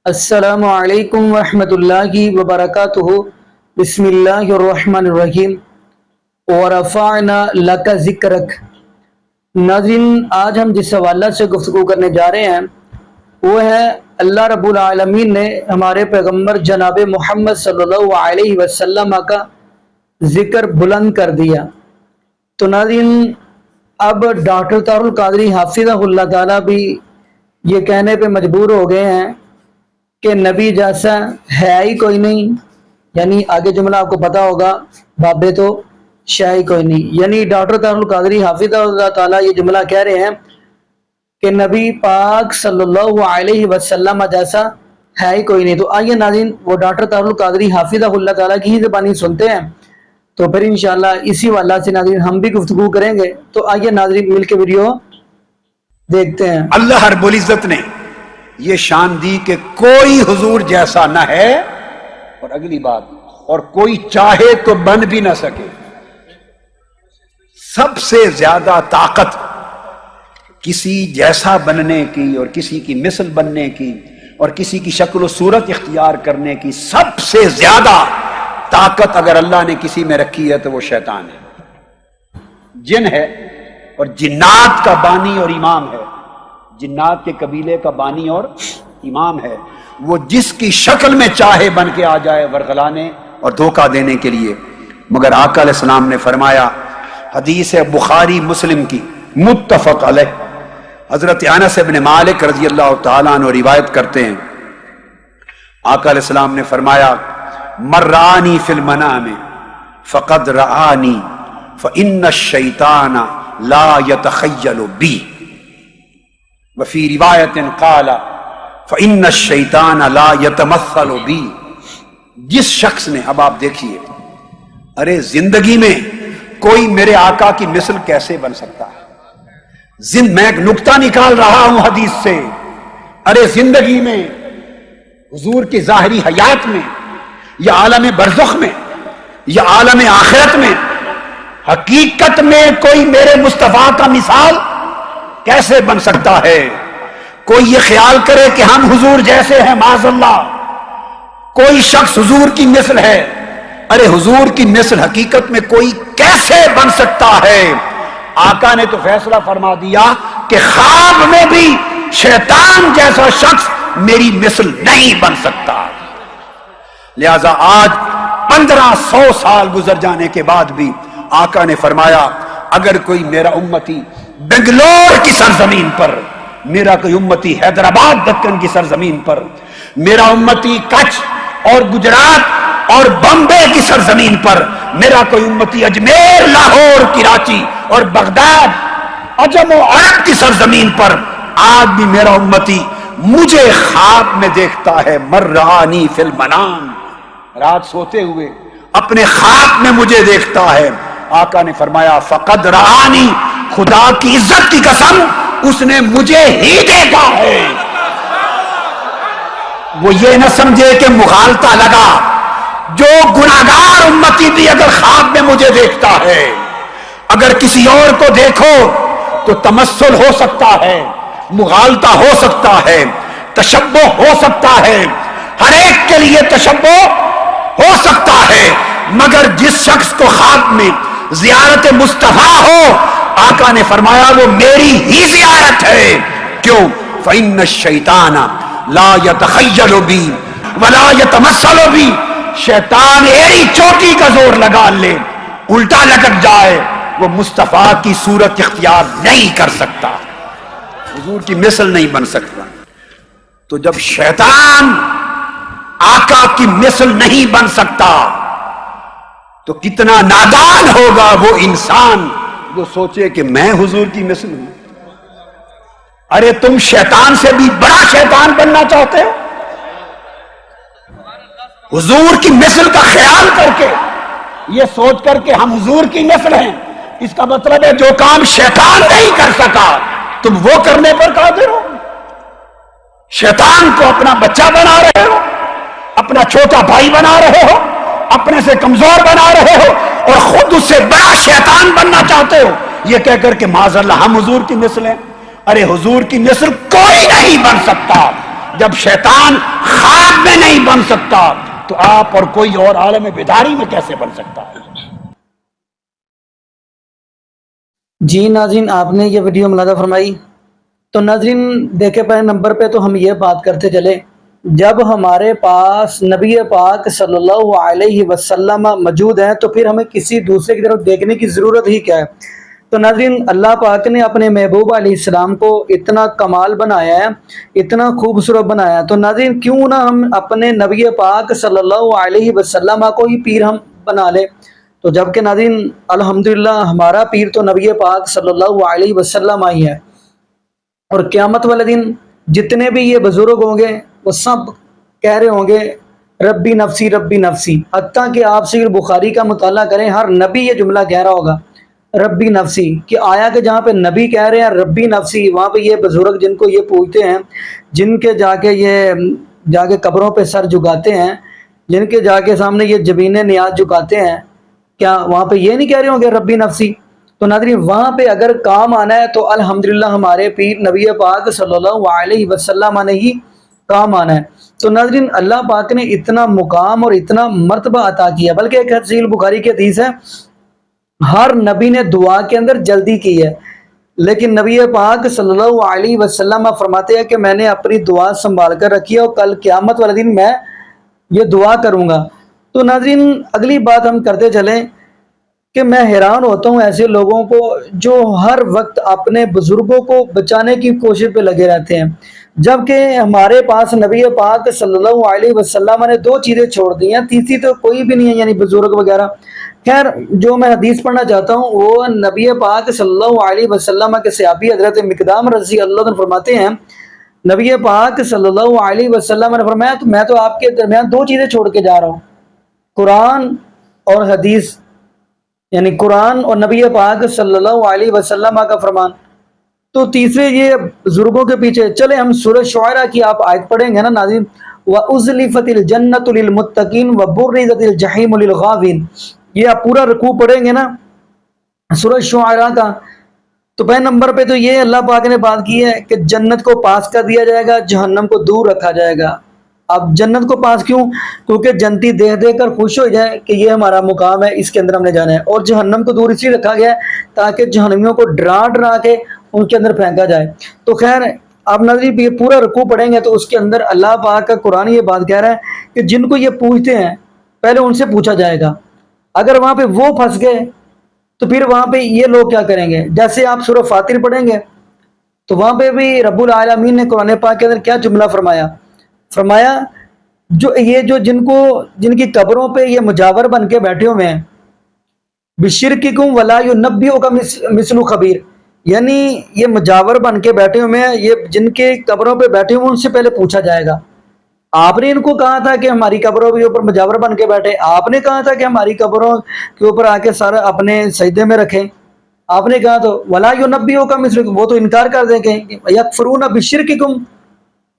السلام علیکم ورحمۃ اللہ وبرکاتہ۔ بسم اللہ الرحمن الرحیم۔ ورفعنا لک ذکرک۔ ناظرین، آج ہم جس حوالہ سے گفتگو کرنے جا رہے ہیں وہ ہے اللہ رب العالمین نے ہمارے پیغمبر جناب محمد صلی اللہ علیہ وسلم کا ذکر بلند کر دیا۔ تو ناظرین، اب ڈاکٹر طاہر القادری حافظہ اللہ تعالیٰ بھی یہ کہنے پہ مجبور ہو گئے ہیں کہ نبی جیسا ہے ہی کوئی نہیں، یعنی آگے جملہ آپ کو پتا ہوگا، بابے تو شے ہی کوئی نہیں، یعنی ڈاکٹر طاہر القادری حافظہ اللہ تعالیٰ یہ جملہ کہہ رہے ہیں کہ نبی پاک صلی اللہ علیہ وسلم جیسا ہے ہی کوئی نہیں۔ تو آئیے ناظرین وہ ڈاکٹر طاہر القادری حافظہ اللہ تعالیٰ کی ہی زبانی سنتے ہیں، تو پھر انشاءاللہ اسی واللہ سے ناظرین ہم بھی گفتگو کریں گے۔ تو آئیے ناظرین مل کے ویڈیو دیکھتے ہیں۔ اللہ رب العزت نے یہ شان دی کہ کوئی حضور جیسا نہ ہے، اور اگلی بات، اور کوئی چاہے تو بن بھی نہ سکے۔ سب سے زیادہ طاقت کسی جیسا بننے کی اور کسی کی مثل بننے کی اور کسی کی شکل و صورت اختیار کرنے کی سب سے زیادہ طاقت اگر اللہ نے کسی میں رکھی ہے تو وہ شیطان ہے، جن ہے، اور جنات کا بانی اور امام ہے، جنات کے قبیلے کا بانی اور امام ہے۔ وہ جس کی شکل میں چاہے بن کے آ جائے ورغلانے اور دھوکہ دینے کے لیے، مگر آقا علیہ السلام نے فرمایا، حدیث ہے بخاری مسلم کی متفق علیہ، حضرت انس بن مالک رضی اللہ تعالیٰ عنہ روایت کرتے ہیں، آقا علیہ السلام نے فرمایا، من رآنی فی المنام فقد رآنی فإن الشیطان لا يتخیل بی، وفی روایت قال فإن الشیطان لا يتمثل بی۔ جس شخص نے، اب آپ دیکھیے، ارے زندگی میں کوئی میرے آقا کی مثل کیسے بن سکتا ہے؟ میں ایک نکتہ نکال رہا ہوں حدیث سے، ارے زندگی میں، حضور کی ظاہری حیات میں یا عالم برزخ میں یا عالم آخرت میں، حقیقت میں کوئی میرے مصطفیٰ کا مثال کیسے بن سکتا ہے؟ کوئی یہ خیال کرے کہ ہم حضور جیسے ہیں، معاذ اللہ، کوئی شخص حضور کی مثل ہے، ارے حضور کی مثل حقیقت میں کوئی کیسے بن سکتا ہے؟ آقا نے تو فیصلہ فرما دیا کہ خواب میں بھی شیطان جیسا شخص میری مثل نہیں بن سکتا۔ لہذا آج 1500 سال گزر جانے کے بعد بھی آقا نے فرمایا، اگر کوئی میرا امتی بنگلور کی سرزمین پر، میرا کوئی امتی حیدرآباد دکن کی سرزمین پر، میرا امتی کچھ اور گجرات اور بمبے کی سرزمین پر، میرا کوئی امتی اجمیر، لاہور، کراچی اور بغداد، عجم و عرب کی سرزمین پر، آج بھی میرا امتی مجھے خواب میں دیکھتا ہے، مر رآنی فی المنام، رات سوتے ہوئے اپنے خواب میں مجھے دیکھتا ہے۔ آقا نے فرمایا فقد رآنی، خدا کی عزت کی قسم اس نے مجھے ہی دیکھا ہے۔ وہ یہ نہ سمجھے کہ مغالطہ لگا، جو گناہگار امتی بھی اگر خواب میں مجھے دیکھتا ہے، اگر کسی اور کو دیکھو تو تمثل ہو سکتا ہے، مغالطہ ہو سکتا ہے، تشبہ ہو سکتا ہے، ہر ایک کے لیے تشبہ ہو سکتا ہے، مگر جس شخص کو خواب میں زیارت مصطفیٰ ہو، آقا نے فرمایا وہ میری ہی زیارت ہے۔ کیوں؟ فإن الشیطان لا يتخیل بی ولا يتمثل بی، شیطان ایڑی چوٹی کا زور لگا لے، الٹا لٹک جائے، وہ مصطفیٰ کی صورت اختیار نہیں کر سکتا، حضور کی مثل نہیں بن سکتا۔ تو جب شیطان آقا کی مثل نہیں بن سکتا تو کتنا نادان ہوگا وہ انسان جو سوچے کہ میں حضور کی مثل ہوں۔ ارے تم شیطان سے بھی بڑا شیطان بننا چاہتے ہو؟ حضور کی مثل کا خیال کر کے، یہ سوچ کر کے ہم حضور کی مثل ہیں، اس کا مطلب ہے جو کام شیطان نہیں کر سکا تم وہ کرنے پر قادر ہو۔ شیطان کو اپنا بچہ بنا رہے ہو، اپنا چھوٹا بھائی بنا رہے ہو، اپنے سے کمزور بنا رہے ہو، اور خود اس سے بڑا شیطان بننا چاہتے ہو، یہ کہہ کر کہ معاذ اللہ ہم حضور کی مثل ہیں۔ ارے حضور کی مثل کوئی نہیں بن سکتا، جب شیطان خواب میں نہیں بن سکتا تو آپ اور کوئی اور عالم بیداری میں کیسے بن سکتا ہے؟ جی ناظرین، آپ نے یہ ویڈیو ملاحظہ فرمائی. تو ناظرین دیکھے پہلے نمبر پہ تو ہم یہ بات کرتے چلے، جب ہمارے پاس نبی پاک صلی اللہ علیہ وسلم موجود ہیں تو پھر ہمیں کسی دوسرے کی طرف دیکھنے کی ضرورت ہی کیا ہے؟ تو ناظرین اللہ پاک نے اپنے محبوب علیہ السلام کو اتنا کمال بنایا ہے، اتنا خوبصورت بنایا ہے، تو ناظرین کیوں نہ ہم اپنے نبی پاک صلی اللہ علیہ وسلم کو ہی پیر ہم بنا لیں؟ تو جبکہ ناظرین الحمدللہ ہمارا پیر تو نبی پاک صلی اللہ علیہ وسلم ہی ہے، اور قیامت والے دن جتنے بھی یہ بزرگ ہوں گے وہ سب کہہ رہے ہوں گے ربی نفسی ربی نفسی. حتیٰ کہ آپ صحیح بخاری کا مطالعہ کریں، ہر نبی یہ جملہ کہہ رہا ہوگا ربی نفسی. کہ آیا کہ جہاں پہ نبی کہہ رہے ہیں ربی نفسی، وہاں پہ یہ بزرگ جن کو یہ پوچھتے ہیں، جن کے جا کے قبروں پہ سر جھکاتے ہیں، جن کے جا کے سامنے یہ جبین نیاز جھکاتے ہیں، کیا وہاں پہ یہ نہیں کہہ رہے ہوں گے ربی نفسی؟ تو ناظرین وہاں پہ اگر کام آنا ہے تو الحمدللہ ہمارے پیر نبی پاک صلی اللہ علیہ وسلم نے ہی کام آنا ہے. تو ناظرین اللہ پاک نے اتنا مقام اور اتنا مرتبہ عطا کیا، بلکہ ایک صحیح بخاری کی حدیث ہے ہر نبی نے دعا کے اندر جلدی کی ہے، لیکن نبی پاک صلی اللہ علیہ وسلم فرماتے ہیں کہ میں نے اپنی دعا سنبھال کر رکھی ہے اور کل قیامت والے دن میں یہ دعا کروں گا. تو ناظرین اگلی بات ہم کرتے چلیں کہ میں حیران ہوتا ہوں ایسے لوگوں کو جو ہر وقت اپنے بزرگوں کو بچانے کی کوشش پہ لگے رہتے ہیں، جبکہ ہمارے پاس نبی پاک صلی اللہ علیہ وسلم نے دو چیزیں چھوڑ دی ہیں، تیسری تو کوئی بھی نہیں ہے، یعنی بزرگ وغیرہ. خیر جو میں حدیث پڑھنا چاہتا ہوں وہ نبی پاک صلی اللہ علیہ وسلم کے صحابی حضرت مقدام رضی اللہ عنہ فرماتے ہیں نبی پاک صلی اللہ علیہ وسلم نے فرمایا تو میں تو آپ کے درمیان دو چیزیں چھوڑ کے جا رہا ہوں، قرآن اور حدیث، یعنی قرآن اور نبی پاک صلی اللہ علیہ وسلم کا فرمان. تو تیسرے یہ بزرگوں کے پیچھے چلے ہم سورہ شعراء کی آپ آیت پڑھیں گے نا ناظرین، وَأُزْلِفَتِ الْجَنَّةُ لِلْمُتَّقِينَ وَبُرِّزَتِ الْجَحِيمُ لِلْغَاوِينَ، یہ آپ پورا رکوع پڑھیں گے نا سورہ شعراء کا. تو پہلے نمبر پہ تو یہ اللہ پاک نے بات کی ہے کہ جنت کو پاس کر دیا جائے گا، جہنم کو دور رکھا جائے گا. اب جنت کو پاس کیوں؟ کیونکہ جنتی دیکھ دیکھ کر خوش ہو جائے کہ یہ ہمارا مقام ہے، اس کے اندر ہم نے جانا ہے. اور جہنم کو دور اس لیے رکھا گیا ہے تاکہ جہنمیوں کو ڈرا ڈرا کے ان کے اندر پھینکا جائے. تو خیر آپ ناظرین یہ پورا رکوع پڑھیں گے تو اس کے اندر اللہ پاک کا قرآن یہ بات کہہ رہا ہے کہ جن کو یہ پوچھتے ہیں پہلے ان سے پوچھا جائے گا، اگر وہاں پہ وہ پھنس گئے تو پھر وہاں پہ یہ لوگ کیا کریں گے؟ جیسے آپ سورہ فاطر پڑھیں گے تو وہاں پہ بھی رب العالمین نے قرآن پاک کے اندر کیا جملہ فرمایا جو جن کی قبروں پہ یہ مجاور بن کے بیٹھے ہوئے ہیں بشرککم ولا ینبئک مثل خبیر، یعنی یہ مجاور بن کے بیٹھے ہوئے ہیں، یہ جن کے قبروں پہ بیٹھے ہوئے ان سے پہلے پوچھا جائے گا. آپ نے ان کو کہا تھا کہ ہماری قبروں کے اوپر مجاور بن کے بیٹھے، آپ نے کہا تھا کہ ہماری قبروں کے اوپر آ کے سارا اپنے سجدے میں رکھیں، آپ نے کہا تو ولا ینبئک مثل، وہ تو انکار کر دیں گے یکفرون بشرککم،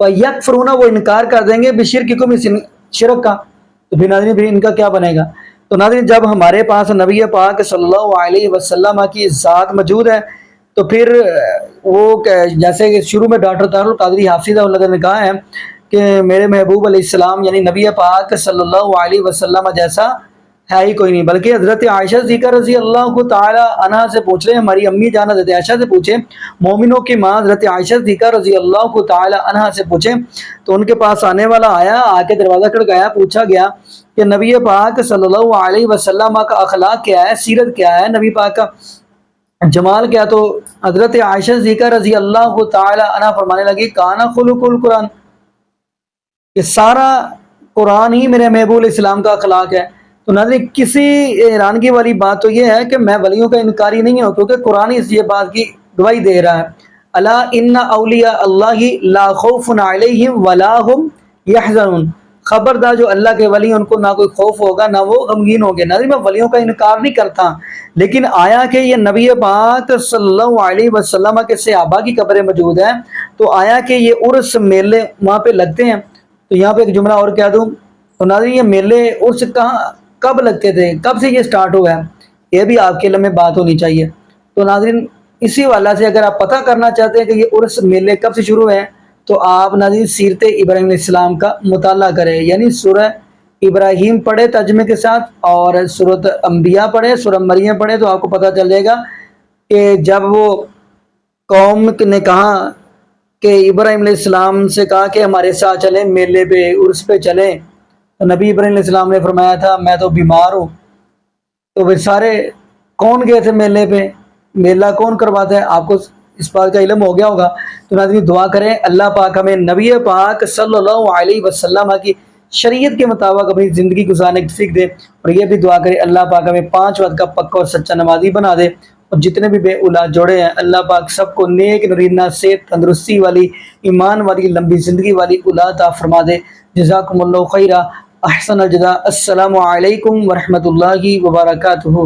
یکفرون وہ انکار کر دیں گے بشرککم اس شرک کا. تو پھر ناظرین پھر ان کا کیا بنے گا؟ تو ناظرین جب ہمارے پاس نبی پاک صلی اللہ علیہ وسلم کی ذات موجود ہے تو پھر وہ جیسے کہ شروع میں ڈاکٹر طاہر القادری حافظہ اللہ نے کہا ہے کہ میرے محبوب علیہ السلام یعنی نبی پاک صلی اللہ علیہ وسلم جیسا ہے ہی کوئی نہیں. بلکہ حضرت عائشہ صدیقہ رضی اللہ تعالی عنہا سے پوچھ رہے ہیں، ہماری امی جان حضرت عائشہ سے پوچھیں، مومنوں کی ماں حضرت عائشہ صدیقہ رضی اللہ تعالی عنہا سے پوچھیں. تو ان کے پاس آنے والا آیا، آ کے دروازہ کھڑکایا، پوچھا گیا کہ نبی پاک صلی اللہ علیہ وسلم کا اخلاق کیا ہے، سیرت کیا ہے، نبی پاک کا جمال کیا؟ تو حضرت عائشہ صدیقہ رضی اللہ تعالی عنہا فرمانے لگی کانا خلق القرآن، کہ سارا قرآن ہی میرے محبوب علیہ السلام کا اخلاق ہے. تو ناظرین کسی حیرانگی والی بات تو یہ ہے کہ میں ولیوں کا انکاری نہیں ہوں، کیونکہ قرآن اس یہ بات کی گواہی دے رہا ہے الا ان اولیاء اللہ لا خوف علیہم ولا هم یحزنون، خبردار جو اللہ کے ولی ان کو نہ کوئی خوف ہوگا نہ وہ غمگین ہوں گے. ناظرین میں ولیوں کا انکار نہیں کرتا، لیکن آیا کہ یہ نبی پاک صلی اللہ علیہ وسلم کے صحابہ کی قبریں موجود ہیں تو آیا کہ یہ عرس میلے وہاں پہ لگتے ہیں. تو یہاں پہ ایک جملہ اور کہہ دوں تو ناظرین یہ میلے عرس کب لگتے تھے، کب سے یہ سٹارٹ ہوا ہے، یہ بھی آپ کے علم میں بات ہونی چاہیے. تو ناظرین اسی والا سے اگر آپ پتہ کرنا چاہتے ہیں کہ یہ عرس میلے کب سے شروع ہوئے ہیں تو آپ ناظرین سیرت ابراہیم علیہ السلام کا مطالعہ کریں، یعنی سورہ ابراہیم پڑھے ترجمے کے ساتھ اور سورۃ انبیاء پڑھے، سورہ مریم پڑھے، تو آپ کو پتہ چل جائے گا کہ جب وہ قوم نے کہا کہ ابراہیم علیہ السلام سے کہا کہ ہمارے ساتھ چلیں میلے پہ، عرس پہ چلیں، تو نبی ابراہیم علیہ السلام نے فرمایا تھا میں تو بیمار ہوں۔ تو پھر سارے کون گئے تھے میلے پہ؟ میلہ کون کرواتا ہے؟ آپ کو اس بات کا علم ہو گیا ہوگا۔ تو ناظرین دعا کریں اللہ پاک ہمیں نبی پاک صلی اللہ علیہ وسلم کی شریعت کے مطابق اپنی زندگی گزارنے کی توفیق دے، اور یہ بھی دعا کریں اللہ پاک ہمیں 5 وقت کا پکا اور سچا نمازی بنا دے، اور جتنے بھی بے اولاد جوڑے ہیں اللہ پاک سب کو نیک نرینہ صحت تندرستی والی ایمان والی لمبی زندگی والی اولاد عطا فرما دے۔ جزاکم اللہ خیرہ، احسن الجزاء، السلام علیکم ورحمۃ اللہ وبرکاتہ۔